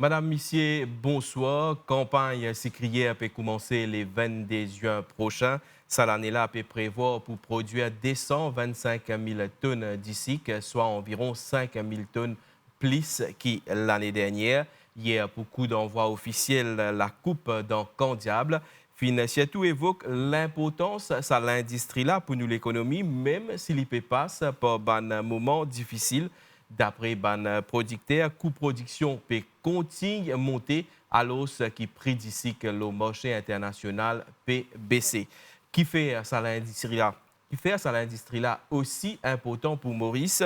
Madame Missier, bonsoir. Campagne sucrière peut commencer le 22 juin prochain. Ça, l'année-là, peut prévoir pour produire 225 000 tonnes d'ici, soit environ 5 000 tonnes plus que l'année dernière. Hier, pour coup d'envoi officiel, la Coupe dans Camp Diable. Fin, surtout évoque l'importance de l'industrie là pour nous l'économie, même s'il peut passe par un moment difficile. D'après ban producteur, coût production peut continuer à monter alors qui prédit que le marché international peut baisser. Qui fait ça l'industrie là? Qui fait ça l'industrie là aussi important pour Maurice?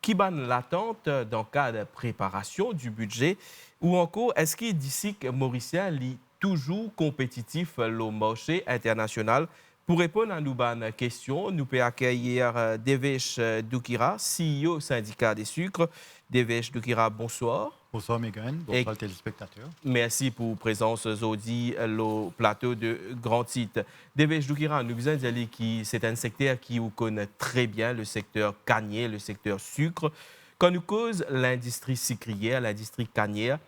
Qui ban l'attente dans le cadre de préparation du budget? Ou encore, est-ce qu'il d'ici que Mauricien lit toujours compétitif le marché international? Pour répondre à nos bonnes questions, nous pouvons accueillir Devesh Doukira, CEO syndicat des sucres. Devesh Doukira, bonsoir. Bonsoir Megan, bonsoir téléspectateurs. Merci pour votre présence aujourd'hui au plateau de Grand Titre. Devesh Doukira, nous vous dire que c'est un secteur qui vous connaît très bien, le secteur canier, le secteur sucre. Quand nous cause l'industrie sucrière, l'industrie canière,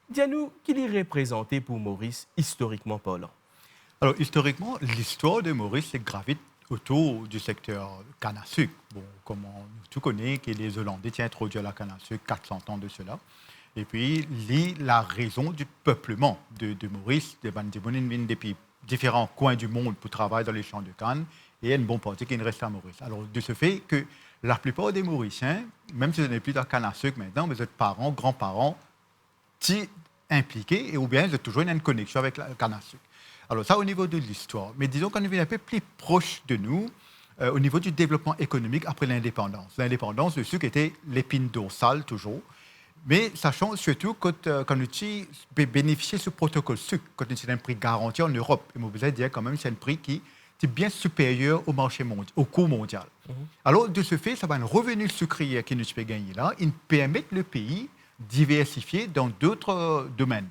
dis-nous qu'il est représenté pour Maurice historiquement parlant. Alors historiquement, l'histoire de Maurice gravite autour du secteur canne à sucre. Bon, comme on tout connaît que les Hollandais ont introduit la canne à sucre 400 ans de cela. Et puis, la raison du peuplement de Maurice, des viennent depuis différents coins du monde pour travailler dans les champs de canne, et il y a une bonne partie qui reste à Maurice. Alors, de ce fait que la plupart des Mauriciens, même si vous n'êtes plus dans la canne à sucre maintenant, vous êtes parents, grands-parents, impliqués, et ou bien vous êtes toujours une connexion avec la canne à sucre. Alors ça, au niveau de l'histoire. Mais disons qu'on est un peu plus proche de nous au niveau du développement économique après l'indépendance. L'indépendance, le sucre était l'épine dorsale toujours. Mais sachant surtout quand nous peut bénéficier de ce protocole sucre, quand c'est un prix garanti en Europe, et vous allez dire quand même que c'est un prix qui est bien supérieur au marché mondial, au coût mondial. Alors, de ce fait, ça va un revenu sucrier qui nous peut gagner là, il permet le pays diversifier dans d'autres domaines.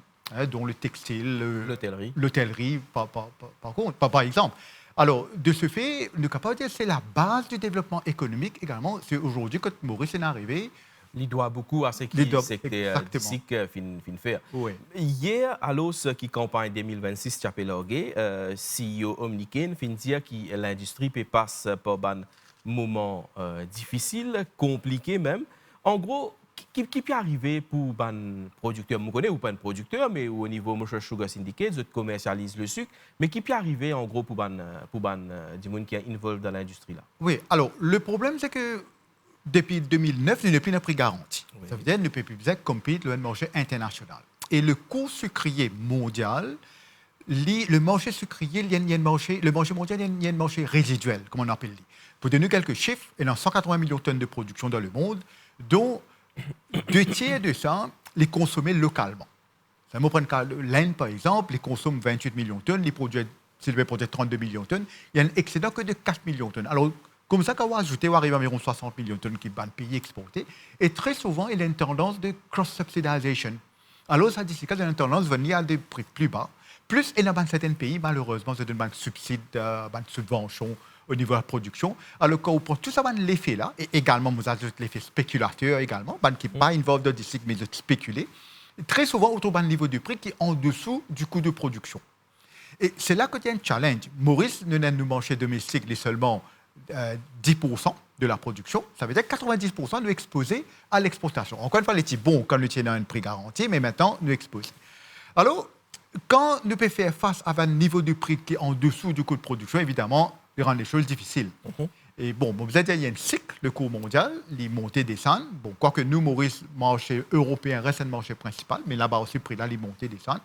Dont le textile, l'hôtellerie, par exemple. Alors, de ce fait, nous capable de dire que c'est la base du développement économique également. C'est aujourd'hui, quand Maurice est arrivé, il doit beaucoup à ce qui fin faire. Oui. Hier, alors qui campagne 2026 Chapelorgue, CEO Omniken fin dire que l'industrie peut passer par un moment difficile, compliqué même. En gros, qui peut arriver pour un producteur, je connais ou pas un producteur, mais au niveau de Sugar Syndicate, je commercialise le sucre, mais qui peut arriver en gros pour du monde qui est involvé dans l'industrie là. Oui, alors le problème c'est que depuis 2009, il n'y a plus de prix garanti. Oui. Ça veut dire qu'il ne peut plus compétir le marché international. Et le coût sucrier mondial, le marché sucrier, le marché mondial, il y a un marché résiduel, comme on appelle. Pour donner quelques chiffres, il y a 180 millions de tonnes de production dans le monde, dont 2/3 de ça, les consommer localement. Ça me prend le cas de l'Inde, par exemple, les consomme 28 millions de tonnes, les produits, s'ils veulent produire 32 millions de tonnes, il y a un excédent que de 4 millions de tonnes. Alors, comme ça, quand on ajoute, on arrive à environ 60 millions de tonnes qui sont pays exportés. Et très souvent, il y a une tendance de cross-subsidization. Alors, ça dit qu'il y a une tendance de venir à des prix plus bas. Plus, il y a dans certains pays, malheureusement, c'est une subside, une subvention au niveau de la production. Alors, quand on prend tout ça, l'effet-là, et également, vous avez l'effet spéculateur également, qui n'est pas involvé dans le cycle, mais de spéculer, très souvent, on trouve un niveau du prix qui est en dessous du coût de production. Et c'est là qu'il y a un challenge. Maurice, nous marché domestique, il est seulement 10% de la production. Ça veut dire que 90% nous exposés à l'exportation. Encore une fois, les petits bons quand nous tenons un prix garanti, mais maintenant, nous exposés. Alors, quand nous pouvons faire face à un niveau de prix qui est en dessous du coût de production, évidemment, il rend les choses difficiles. Et bon, vous avez dit, il y a un cycle, le cours mondial, les montées descendent. Bon, quoique nous, Maurice, marché européen reste un marché principal, mais là-bas aussi, le prix là, les montées descendent.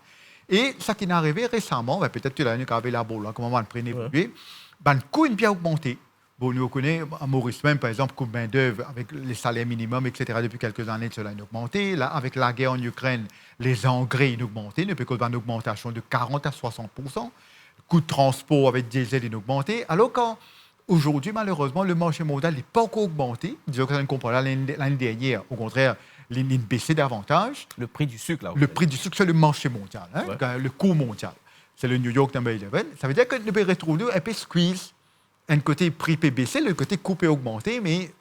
Et ça qui est arrivé récemment, peut-être que l'année qu'avait la boule, comment on va le prendre évoluer, le coût est bien augmenté. Bon, nous connaissons à Maurice même, par exemple, coût de main-d'œuvre avec les salaires minimums, etc., depuis quelques années, cela a augmenté. Là, avec la guerre en Ukraine, les engrais ont augmenté, nous avons une augmentation de 40 à 60%. Le coût de transport avec diesel est augmenté. Alors qu'aujourd'hui, malheureusement, le marché mondial n'est pas encore augmenté. Disons que ça ne comprend pas l'année dernière. Au contraire, il a baissé davantage. Le prix du sucre, là. Le prix du sucre, c'est le marché mondial, le coût mondial. C'est le New York number 11. Ça veut dire que nous pouvons retrouver un peu squeeze. Un côté prix peut baisser, le côté coût peut augmenter, mais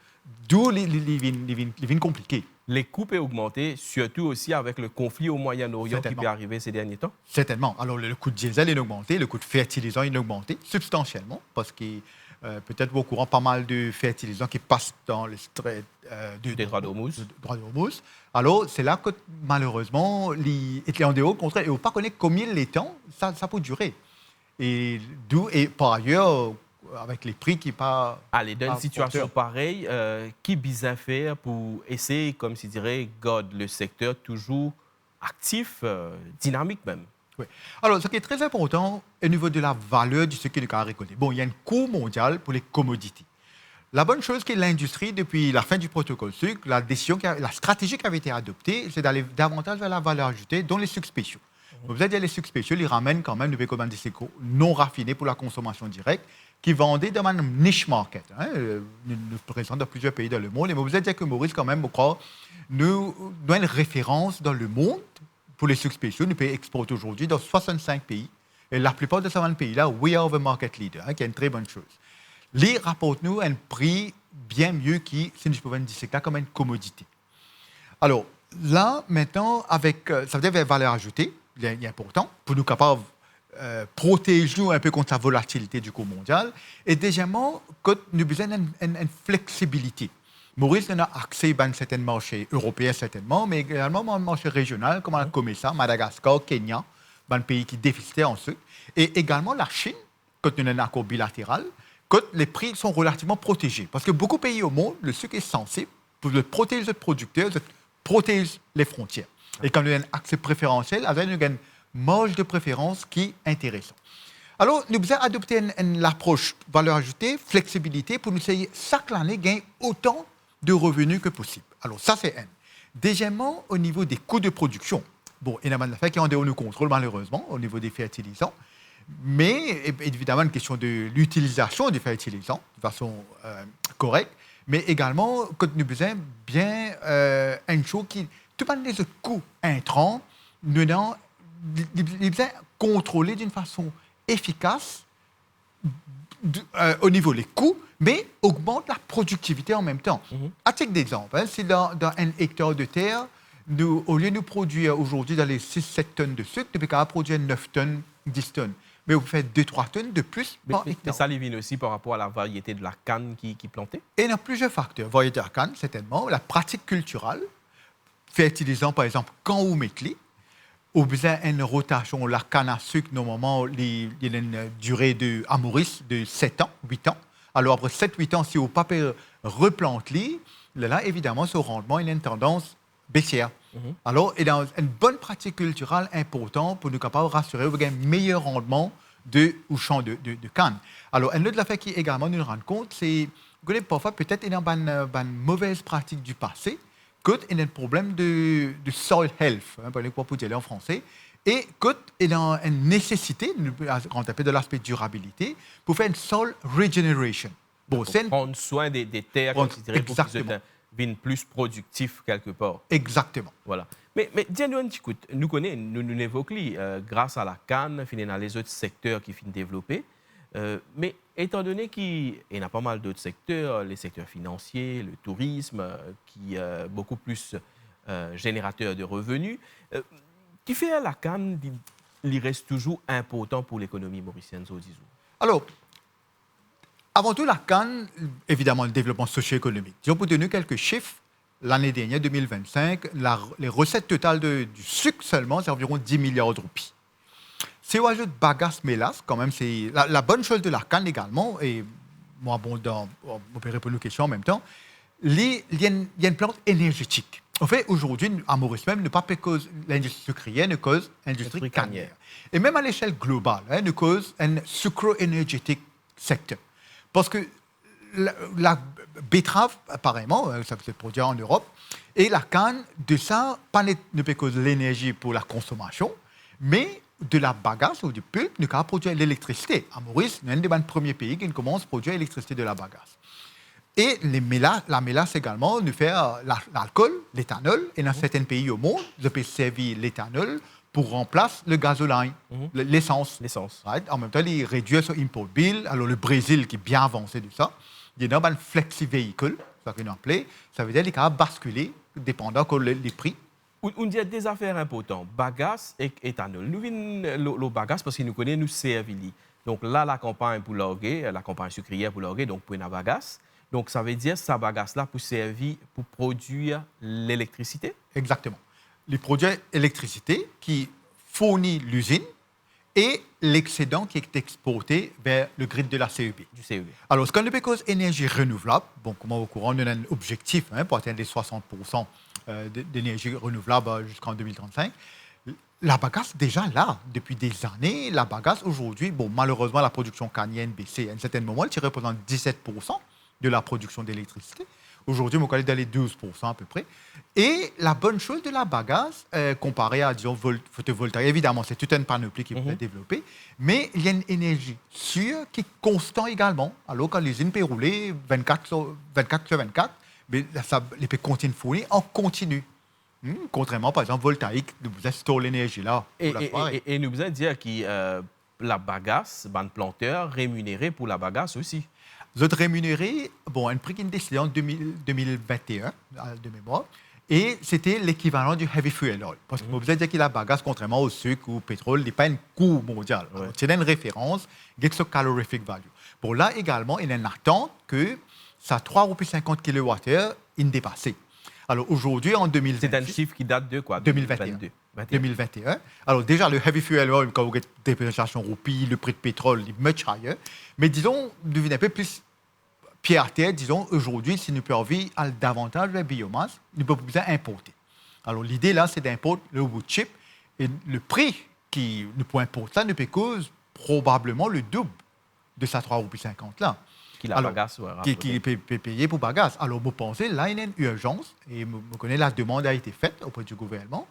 D'où les vignes compliquées. Les coûts peuvent augmenter, surtout aussi avec le conflit au Moyen-Orient qui Certainement. peut arriver ces derniers temps. Certainement. Alors, le coût de diesel est augmenté, le coût de fertilisant est augmenté substantiellement, parce que peut-être vous au courant, pas mal de fertilisants qui passent dans le strait Détroit d'Ormuz. Alors, c'est là que, malheureusement, les en dehors, au contraire, et on ne pas connaître combien de temps ça peut durer. Et par ailleurs, avec les prix qui pas... Allez, dans une situation pareille, qui bien faire pour essayer, comme je dirais, garder le secteur toujours actif, dynamique même? Oui. Alors, ce qui est très important au niveau de la valeur de ce qui est récolté. Bon, il y a un coût mondial pour les commodités. La bonne chose que l'industrie, depuis la fin du protocole sucre, la stratégie qui avait été adoptée, c'est d'aller davantage vers la valeur ajoutée, dont les sucres spéciaux. Vous avez dit, les sucres spéciaux, ils ramènent quand même des commandes non raffinés pour la consommation directe, qui vendaient dans un niche market. Nous présentons dans plusieurs pays dans le monde. Et vous avez dit que Maurice, quand même, je crois, nous a une référence dans le monde pour les sucres spéciaux. Nous pouvons exporter aujourd'hui dans 65 pays. Et la plupart de ces pays-là, we are the market leader, qui est une très bonne chose. Les rapportent nous un prix bien mieux qui, si je pouvais dire, c'est comme une commodité. Alors, là, maintenant, ça veut dire valeur ajoutée, il est important, pour nous capables protéger nous un peu contre la volatilité du cours mondial. Et deuxièmement, nous avons besoin d'une flexibilité. Maurice a accès à certains marchés européens, certainement, mais également à un marché régional, comme on a ça, Madagascar, Kenya, un pays qui déficitait en sucre. Et également la Chine, quand nous avons un accord bilatéral, quand les prix sont relativement protégés. Parce que beaucoup de pays au monde, le sucre est censé, pour protéger les producteurs, protéger les frontières. Et quand nous avons un accès préférentiel, nous avons une marge de préférence qui est intéressante. Alors, nous devons adopter l'approche valeur ajoutée, flexibilité, pour nous essayer chaque année gagner autant de revenus que possible. Alors, ça, c'est un. Deuxièmement, au niveau des coûts de production. Bon, il y a des affaires qui sont en dehors de nos contrôles, malheureusement, au niveau des fertilisants. Mais, évidemment, une question de l'utilisation des fertilisants de façon correcte, mais également, quand nous besoin bien une chose qui, tout le monde les autres coûts intrants, nous devons contrôler d'une façon efficace au niveau des coûts, mais augmente la productivité en même temps. À titre d'exemple, si dans un hectare de terre, au lieu de nous produire aujourd'hui dans les 6-7 tonnes de sucre, nous pouvons produire 9 tonnes, 10 tonnes. Mais vous faites 2-3 tonnes de plus par hectare. Mais ça vient aussi par rapport à la variété de la canne qui plantait? Et il y a plusieurs facteurs. Variété de la canne, certainement. La pratique culturelle, fertilisant par exemple quand vous mettez, ou besoin d'une rotation, la canne à sucre, normalement, il y a une durée à Maurice de 7 ans, 8 ans. Alors après 7-8 ans, si vous ne pouvez pas replanter, là, évidemment, ce rendement, il a une tendance baissière. Alors, il y a une bonne pratique culturelle importante pour nous capables de rassurer vous un meilleur rendement au champ de canne. Alors, un autre affaire qui également nous rend compte, c'est que parfois, peut-être, il y a une mauvaise pratique du passé, qu'il y a un problème de soil health, pour dire en français, et qu'il y a une nécessité, quand on appelle de l'aspect durabilité, pour faire une soil regeneration. Bon, pour prendre soin des terres, pour qu'ils deviennent plus productifs quelque part. Exactement. Voilà. Mais dis-nous, écoute, nous évoquons, grâce à la canne, dans les autres secteurs qui finissent développés, mais étant donné qu'il y a pas mal d'autres secteurs, les secteurs financiers, le tourisme, qui est beaucoup plus générateur de revenus, qui fait à la canne, il reste toujours important pour l'économie mauricienne, disons. Alors, avant tout, la canne, évidemment, le développement socio-économique. Disons, pour donner quelques chiffres, l'année dernière, 2025, les recettes totales du sucre seulement, c'est environ 10 milliards de roupies. Si on ajoute bagasse mélasse, quand même, c'est la bonne chose de la canne également, et moi, bon, on peut répondre aux questions en même temps, il y a une plante énergétique. En fait, aujourd'hui, à Maurice même, ne pas cause l'industrie sucrière, ne cause l'industrie cannière. Et même à l'échelle globale, ne cause un sucro-énergétique secteur. Parce que la betterave, apparemment, ça se produit en Europe, et la canne, de ça, pas ne peut causer l'énergie pour la consommation, mais de la bagasse ou du pulpe, nous pouvons produire l'électricité. À Maurice, nous sommes un des premiers pays qui commence à produire l'électricité de la bagasse. Et la mélasse également, nous fait l'alcool, l'éthanol, et dans certains pays au monde, nous peut servir l'éthanol pour remplacer le gasoline, l'essence. Right? En même temps, il réduit son import bill. Alors, le Brésil, qui est bien avancé de ça, il y a un flexi-véhicule ça qu'on appelle, ça veut dire qu'il a basculé, dépendant que les prix. On dit des affaires importantes, bagages et éthanol. Nous venons le bagage parce que nous connaissons nous servir. Donc là, la campagne pour l'orgueil, la campagne sucrière pour l'orgueil, donc pour un bagage. Donc ça veut dire que ça bagage là pour servir, pour produire l'électricité. Exactement. Les produits électricité qui fournit l'usine et l'excédent qui est exporté vers le grid de la CEB. Du CEB. Alors, ce qu'on appelle cause énergie renouvelable, bon, comme au courant, on a un objectif pour atteindre les 60% d'énergie renouvelable jusqu'en 2035. La bagasse, déjà là, depuis des années, la bagasse, aujourd'hui, bon, malheureusement, la production canadienne baissé à un certain moment, elle représente 17% de la production d'électricité. Aujourd'hui, on est dans les 12% à peu près. Et la bonne chose de la bagasse, comparée à, disons, photovoltaïque, évidemment, c'est toute une panoplie qui peut être développée, mais il y a une énergie sûre qui est constante également. Alors, quand l'usine peut rouler 24 sur 24, mais ça, les peut continuer de fournir en continu. Contrairement, par exemple, voltaïque, nous installe l'énergie là. Et nous allons dire que la bagasse, le planteur rémunéré pour la bagasse aussi. Vous êtes rémunéré, bon, un prix qui est décidé en 2021, de mémoire, et c'était l'équivalent du heavy fuel oil. Parce que vous allez dire que la bagasse, contrairement au sucre ou au pétrole, n'est pas un coût mondial. Ouais. C'est une référence, get calorific value. Pour là également, il y a une attente que ça 3,50 kWh est dépassé. Alors aujourd'hui, en 2020. C'est un chiffre qui date de quoi? 2021. 2021. Alors déjà, le heavy fuel oil, quand vous avez des dépréciation roupie, le prix de pétrole est much higher. Mais disons, devenez un peu plus pied à terre, disons, aujourd'hui, si nous pouvons vivre davantage de biomasse, nous ne pouvons plus importer. Alors l'idée là, c'est d'importer le wood chip. Et le prix qui nous peut importer ça ne peut cause probablement le double de sa 3,50 € là. Qui la bagasse, qui peut payer pour bagasse. Alors, vous pensez, là, il y a une urgence, et vous connaissez, la demande a été faite auprès du gouvernement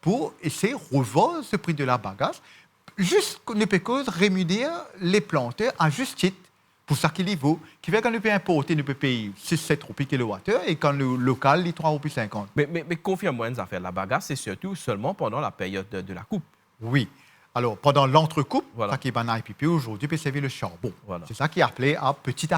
pour essayer de revoir ce prix de la bagasse, juste qu'on ne peut que rémunérer les planteurs à juste titre pour ça qu'il y vaut, qui fait qu'on ne peut importer, on peut payer 6-7 roupies kilowattheure, et quand le local, il est 3,50 €. Mais confirme-moi une affaire, la bagasse, c'est surtout seulement pendant la période de la coupe. Oui. Alors, pendant l'entrecoupe, voilà. ça qui est dans l'IPP aujourd'hui, peut servir le charbon. Voilà. C'est ça qui est appelé à petit,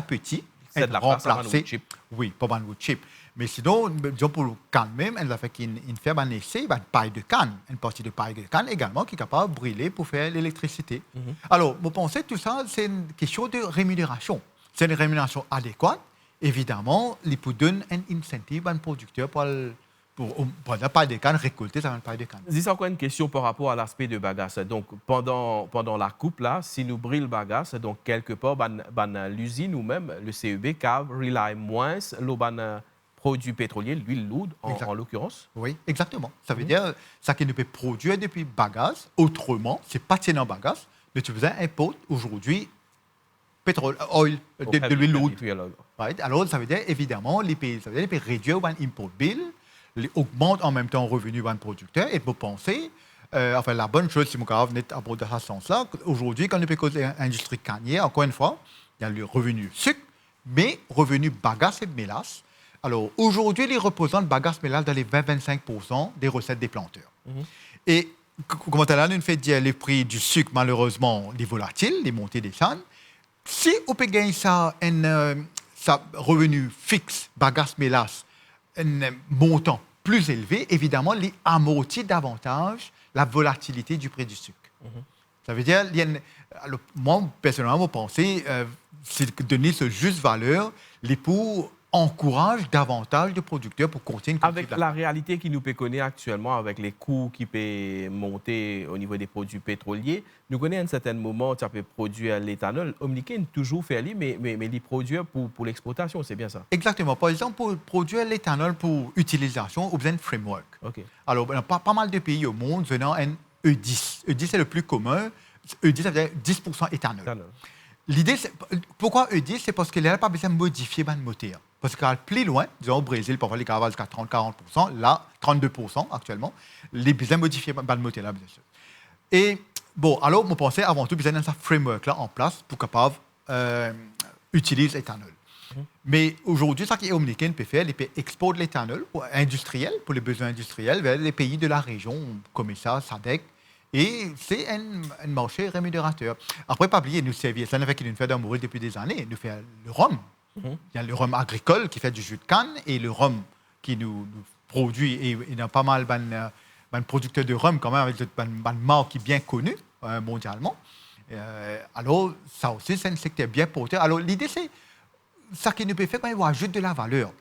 c'est de la remplacer. Oui, pas ban wood chip. Mais sinon, disons pour le canne même, elle a fait qu'une fait un essai, une paille de canne, une partie de paille de canne également qui est capable de brûler pour faire l'électricité. Alors, vous pensez tout ça, c'est une question de rémunération. C'est une rémunération adéquate. Évidemment, il peut donner un incentive à un producteur pour la paille de canne, récolter sa paille de canne. C'est encore une question par rapport à l'aspect de bagasse. Donc, pendant la coupe, là, si nous brûlons bagasse, donc quelque part, l'usine ou même le CEB qui rely moins le produit pétrolier, l'huile lourde en l'occurrence. Oui, exactement. Ça veut dire ça qui ne peut produire depuis bagasse, autrement, c'est pas tenant bagasse, mais tu faisais importe aujourd'hui pétrole, oil, de l'huile lourde. Right? Alors, ça veut dire évidemment, les pays réduire l'import bill, augmente en même temps le revenu d'un producteur et vous pensez, enfin la bonne chose, si mon cas venait à aborder ce sens-là, aujourd'hui, quand on peut causer l'industrie cannière, encore une fois, il y a le revenu sucre, mais revenu bagasse et mélasse. Alors aujourd'hui, les représentent bagasse mélasse dans les 20-25% des recettes des planteurs. Et comment on nous fait dire les prix du sucre, malheureusement, les volatiles, les montées des chaînes, si on peut gagner ça, un revenu fixe, bagasse mélasse, un montant plus élevé, évidemment, il amortit davantage la volatilité du prix du sucre. Ça veut dire, alors, moi, personnellement, je pensais, c'est donner ce juste valeur, les pour encourage davantage de producteurs pour continuer. Avec la réalité qui nous peut connaître actuellement, avec les coûts qui peuvent monter au niveau des produits pétroliers, nous connaissons à un certain moment, ça peut produire l'éthanol. Omniken toujours fait mais les produire pour l'exploitation, c'est bien ça? Exactement. Par exemple, pour produire l'éthanol pour utilisation, on a besoin d'un framework. Okay. Alors, pas mal de pays au monde venant un E10. E10, c'est le plus commun. E10, ça veut dire 10% éthanol. L'idée, pourquoi E10? C'est parce qu'il n'a pas besoin de modifier le moteur. Parce que plus loin, disons au Brésil, parfois les caravales jusqu'à 30-40%, là, 32% actuellement, les besoins modifiés le moteur là, bien sûr. Et bon, alors, on pensait avant tout besoin d'un framework là en place pour capable utiliser l'éthanol. Mais aujourd'hui, ce qu'Omniken peut faire, il peut exporter l'éthanol industriel, pour les besoins industriels, vers les pays de la région, comme ça, SADC. Et c'est un marché rémunérateur. Après, pas oublier, nous servir, ça nous fait qu'il nous fait d'amour depuis des années, nous fait le rhum. Il y a le rhum agricole qui fait du jus de canne et le rhum qui nous produit, et il y a pas mal de producteurs de rhum quand même avec une marque qui est bien connue mondialement. Alors, ça aussi, c'est un secteur bien porteur. Alors, l'idée, c'est ça qui nous peut faire quand on ajoute de la valeur.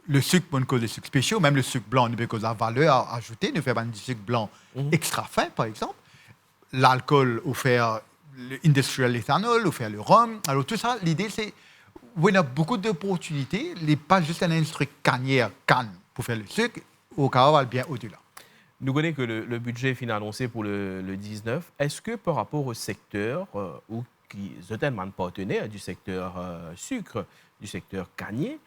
Le sucre, on cause des sucres spéciaux, même le sucre blanc, nous peut cause de la valeur ajoutée, nous fait du sucre blanc extra fin, par exemple. L'alcool, ou faire l'industrial ethanol, ou faire le rhum. Alors, tout ça, l'idée, c'est on a beaucoup d'opportunités, pas juste une industrie canne pour faire le sucre, au cas où elle va bien au-delà. Nous connaissons que le budget fin annoncé pour le 19. Est-ce que par rapport au secteur, ou qui est tellement partenaire du secteur sucre, du secteur canier,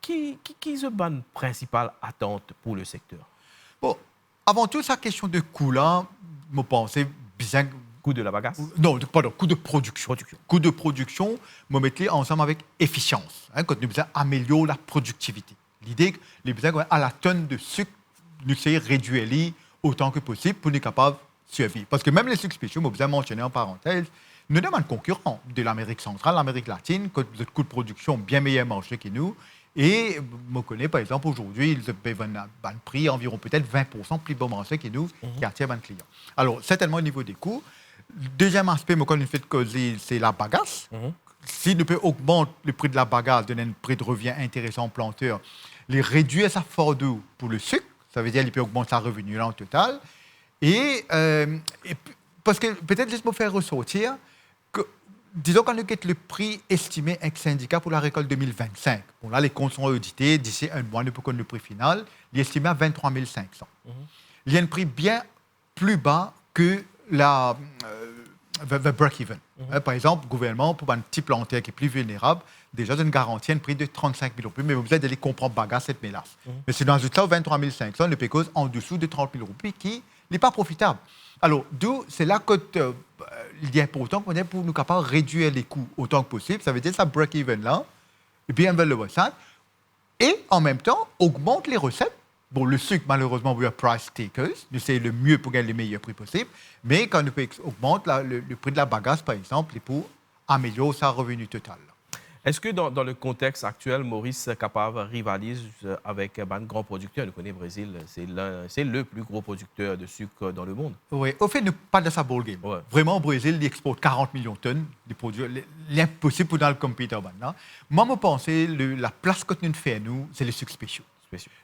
qui est la principale attente pour le secteur? Bon, avant tout, sa question de coût, là, je pense bien. Coût de la bagasse? Non, pardon, coût de production. Coût de production, je mettre ensemble avec efficience. Quand nous besoin améliorer la productivité. L'idée que les besoins à la tonne de sucre, nous essayons de réduire autant que possible pour être capable de survivre. Parce que même les sucres spéciaux, je besoin mentionner en parenthèse, nous sommes un concurrent de l'Amérique centrale, l'Amérique latine, quand vous avez coût de production bien meilleur marché que nous. Et je connais, par exemple, aujourd'hui, ils payent un prix environ peut-être 20% plus bon marché que nous, qui attire 20 clients. Alors, certainement au niveau des coûts. Deuxième aspect, je connais fait causer, c'est la bagasse. Si nous pouvons augmenter le prix de la bagasse, donner un prix de revient intéressant au planteur, les réduire sa fordure pour le sucre, ça veut dire qu'il peut augmenter sa revenu là en total. Et parce que peut-être juste pour faire ressortir, que, disons qu'on a le prix estimé ex-syndicat pour la récolte 2025. Bon, là, les comptes sont audités. D'ici un mois, nous pouvons connaître le prix final. Il est estimé à 23 500. Il y a un prix bien plus bas que le break-even. Par exemple, le gouvernement, pour un petit planteur qui est plus vulnérable, déjà donne garantie un prix de 35 000 euros. Mais vous avez d'aller comprendre bagasse cette mélasse. Mais si nous ajoutons ça 23 500, le pécose en dessous de 30 000 euros, qui n'est pas profitable. Alors, d'où, c'est là qu'il est important qu'on ait pour nous capables de réduire les coûts autant que possible. Ça veut dire ça break-even là, et puis on veut le recette. Et en même temps, augmente les recettes. Bon, le sucre, malheureusement, we are price takers. Nous, c'est le mieux pour gagner les meilleurs prix possibles. Mais quand nous augmentons le prix de la bagasse, par exemple, c'est pour améliorer sa revenu total. Est-ce que dans le contexte actuel, Maurice capable rivalise avec un grand producteur? Nous connaissons le Brésil, c'est le plus gros producteur de sucre dans le monde. Oui, au fait, nous pas de sa ball game. Ouais. Vraiment, au Brésil, il exporte 40 millions de tonnes de produits. L'impossible pour dans le compétiteur maintenant. Moi, je pense que la place que nous faisons, c'est les sucres spéciaux.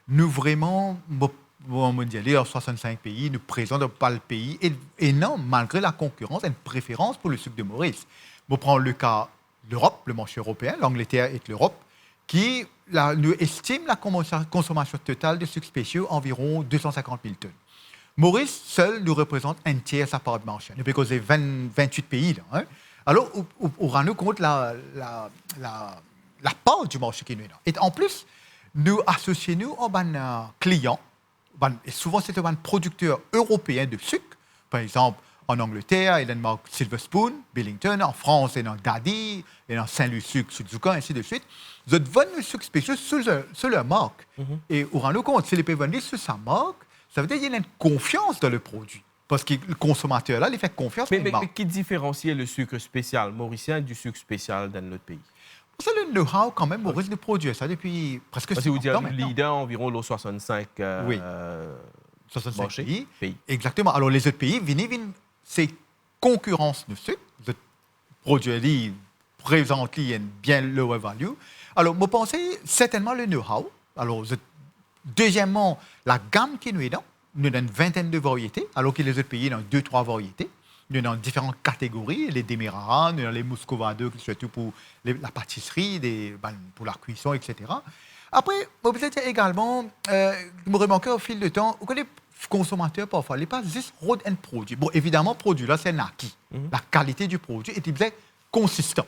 Nous, vraiment, mondialisés en 65 pays, nous présentons pas le pays. Et non, malgré la concurrence, il y a une préférence pour le sucre de Maurice. Je prends le cas l'Europe, le marché européen, l'Angleterre et l'Europe, qui nous estime la consommation totale de sucres spéciaux environ 250 000 tonnes. Maurice seul nous représente un tiers de sa part de marché. Nous avons 28 pays. Là, hein. Alors, on rend nous compte la part du marché qui nous est là. Et en plus, nous associons nous à clients, et souvent c'est un producteur européen de sucre, par exemple. En Angleterre, il y a une marque Silver Spoon, Billington. En France, il y a Daddy, il y a Saint-Luc, Suzuka, ainsi de suite. Vous êtes vendus sucre spéciaux sur leur marque. Et on rend nous compte, si les pays vendus sur sa marque, ça veut dire qu'il y a une confiance dans le produit. Parce que le consommateur, là, il fait confiance dans la marque. Mais qui différencie le sucre spécial mauricien du sucre spécial dans notre pays? C'est le know-how quand même, Maurice, de produire ça depuis presque 50 ans. Vous dites leader environ le 65 oui. 65 pays. Exactement. Alors les autres pays viennent c'est concurrence de sucre. Le produit présente une bien lower value. Alors, je pense certainement le know-how. Alors, deuxièmement, la gamme qui nous est dans, nous avons une vingtaine de variétés, alors que les autres pays ont 2-3 variétés. Nous avons différentes catégories, les Demerara, nous avons les Muscovado, surtout pour la pâtisserie, pour la cuisson, etc. Après, peut-être également, je me remarque au fil du temps, vous connaissez consommateur parfois, il pas juste road and produit. Bon, évidemment, le produit là, c'est un acquis. La qualité du produit est bien consistant.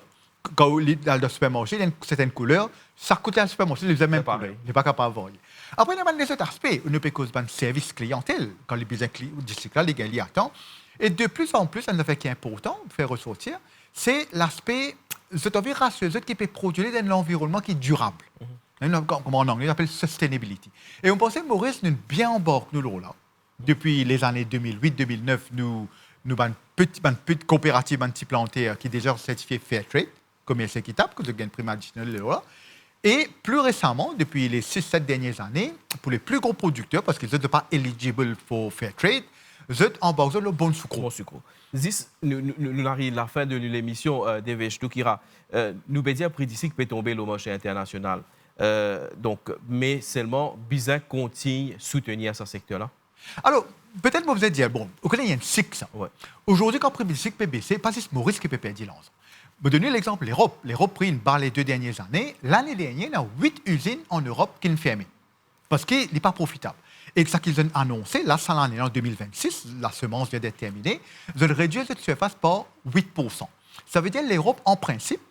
Quand il dans le supermarché, il y a une certaine couleur, ça coûte le supermarché, il est même couleur. Il n'est pas capable de voir. Après, il y a des autres aspects. On peut causer un service clientèle, quand les besoins d'ici là, les gars attendent. Et de plus en plus, un effet qui est important, de faire ressortir, c'est l'aspect, cette envie rassureuse qui peut produire dans l'environnement qui est durable. Comme en anglais, on appelle sustainability. Et on pensait que Maurice nous bien embarque nous là. Depuis les années 2008-2009, nous avons une petite coopérative anti-plantaire qui est déjà certifiée Fairtrade. commerce équitable, que je gagne prime additionnelle de l'euro. Et plus récemment, depuis les 6-7 dernières années, pour les plus gros producteurs, parce qu'ils ne sont pas éligibles pour fair trade, ils ont embarqué le bon sucre. Bon sucre. Zis, nous arrivons à la fin de l'émission d'Evech Toukira. Nous peut dire prix d'ici qui peut tomber le marché international. Donc, mais seulement, Bizet continue à soutenir ce secteur-là. Alors, peut-être vous allez dire, bon, au Canada, il y a une cycle. Ouais. Aujourd'hui, quand le prix du cycle peut baisser, pas juste Maurice qui peut perdre l'ance. Je vais donner l'exemple de l'Europe. L'Europe a pris une barre les 2 dernières années. L'année dernière, il y a 8 usines en Europe qui ont fermé parce qu'il n'est pas profitable. Et ça qu'ils ont annoncé, là, ça l'année en 2026, la semence vient d'être terminée, ils ont réduit cette surface par 8%. Ça veut dire que l'Europe, en principe,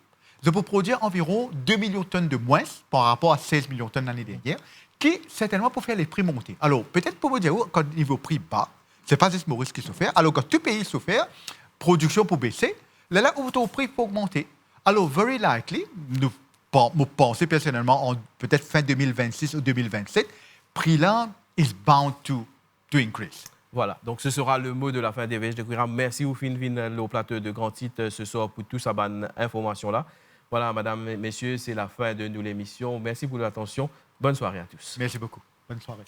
je peux produire environ 2 millions de tonnes de moins par rapport à 16 millions de tonnes l'année dernière, qui certainement pour faire les prix monter. Alors, peut-être pour vous dire, quand le niveau prix bas, ce n'est pas juste Maurice qui souffre, alors quand tout pays souffre, production pour baisser, là où le prix peut augmenter. Alors, very likely, nous pensons personnellement en peut-être fin 2026 ou 2027, prix là is bound to increase. Voilà, donc ce sera le mot de la fin d'Evech Toukira. Merci au au plateau de Grand Titre ce soir pour toute cette bonne information-là. Voilà, madame, messieurs, c'est la fin de l'émission. Merci pour l'attention. Bonne soirée à tous. Merci beaucoup. Bonne soirée.